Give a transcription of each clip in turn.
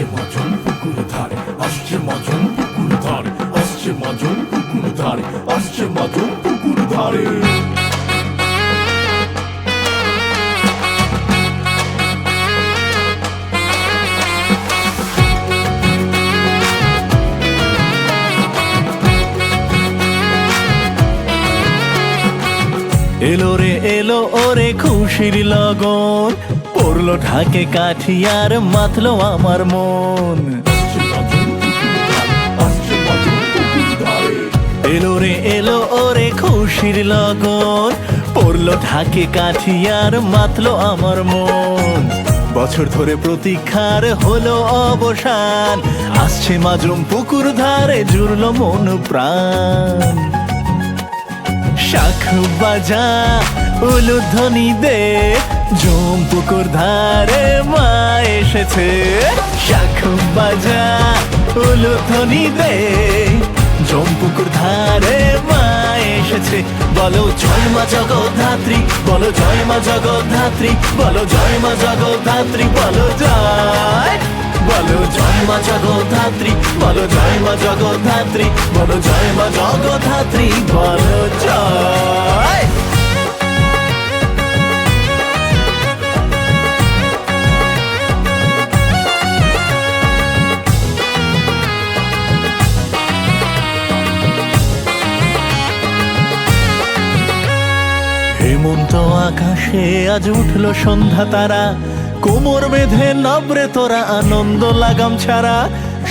আসছে মজন পুকুর ধারে, আসছে মজন পুকুর ধারে, আসছে মজন পুকুর ধারে, আসছে মজন পুকুর ধারে। এলো রে এলো ওরে খুশির লগন, পড়লো ঢাকে কাঠিয়ার মাতলো আমার মন। এলো রে এলো ওরে খুশির লগন, পড়লো ঢাকে কাঠিয়ার মাতলো আমার মন। বছর ধরে প্রতীক্ষার হলো অবসান, আসছে মাজুম পুকুর ধারে জুড়লো মন প্রাণ। শাখ বাজা উলুধ্বনি দে, জম পুকুর ধারে মা এসেছে। শাখ বাজা উলুধ্বনি দে, জম পুকুর ধারে মা এসেছে। বলো জয় মা জগদ্ধাত্রী, বলো জয় মা জগদ্ধাত্রী, বলো জয় মা জগদ্ধাত্রী, বলো জয়। বলো জয় মা জগদ্ধাত্রী, বলো জয় মা জগদ্ধাত্রী, বলো জয় মা জগদ্ধাত্রী, বলো জয়। হেমন্ত আকাশে আজ উঠলো সন্ধ্যা তারা, কোমর বেঁধে নবরে তোরা আনন্দ লাগাম ছাড়া।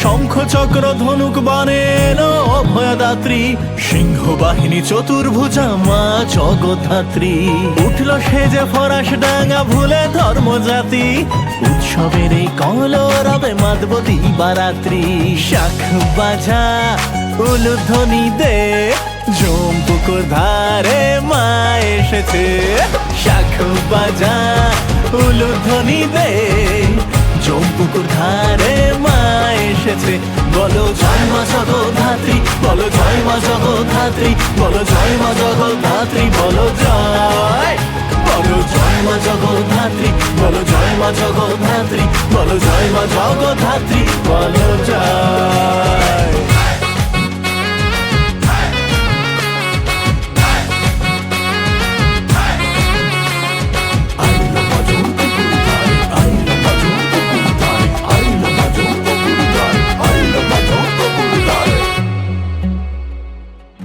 শঙ্খ চক্র ধনুক বানে এলো অভয়দাত্রী, সিংহ বাহিনী চতুর্ভুজা মা জগদ্ধাত্রী। উঠলো সেজে ফরাস ডাঙ্গা ভুলে ধর্ম জাতি, উৎসবের এই কলরবে মাতব দিবারাত্রি। শাখ বাজা উলুধ্বনি দে, জম পুকুর ধারে মা এসেছে। শাখ বাজা উলুধ্বনি দে, জম পুকুর ধারে মা এসেছে। বলো জয় মা জগদ্ধাত্রী, বলো জয় মা জগদ্ধাত্রী, বলো জয় মা জগদ্ধাত্রী, বলো জয়। বলো জয় মা জগদ্ধাত্রী, বলো জয় মা জগদ্ধাত্রী, বলো জয় মা জগদ্ধাত্রী, বলো জয়।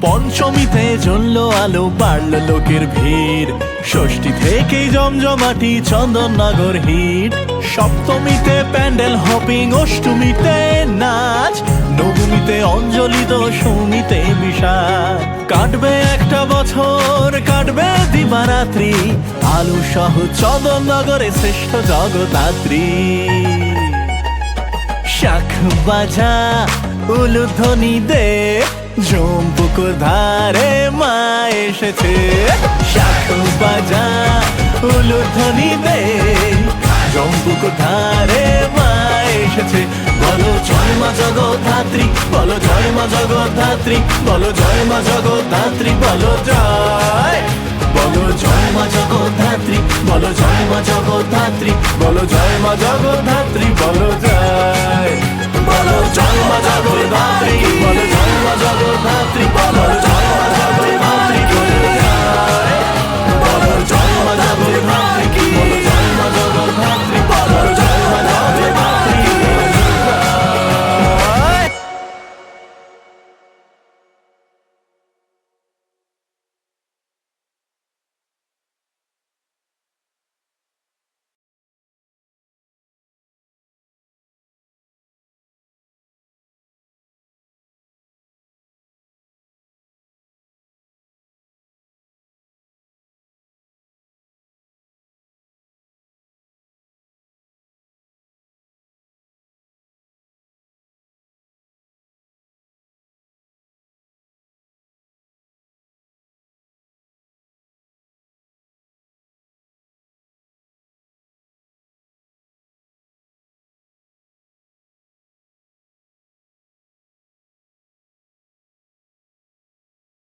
পঞ্চমীতে জ্বললো আলো, বাড়লো লোকের ভিড়। ষষ্ঠী থেকেই জমজমাটি চন্দননগর হিট। সপ্তমীতে প্যান্ডেল হপিং, অষ্টমীতে নাচ, নবমীতে অঞ্জলি, দশমীতে বিষাদ। কাটবে একটা বছর, কাটবে দিবারাত্রি, আলু সহ চন্দননগরে শ্রেষ্ঠ জগদ্ধাত্রী। শাখ বাজা উলুধ্বনি দে, জম পুকুর ধারে মা এসেছে। শাখ বাজা উলুধ্বনি দে, জম পুকুর ধারে মা এসেছে। বলো জয় মা জগদ্ধাত্রী, বলো জয় মা জগদ্ধাত্রী, বলো জয় মা জগদ্ধাত্রী, বলো জয়। বলো জয় মা জগদ্ধাত্রী, বলো জয় মা জগদ্ধাত্রী, বলো জয় মা জগদ্ধাত্রী, বলো জয়। বলো জয় মা জগদ্ধাত্রী, বলো জয় মা জগদ্ধাত্রী, বলো জয় মা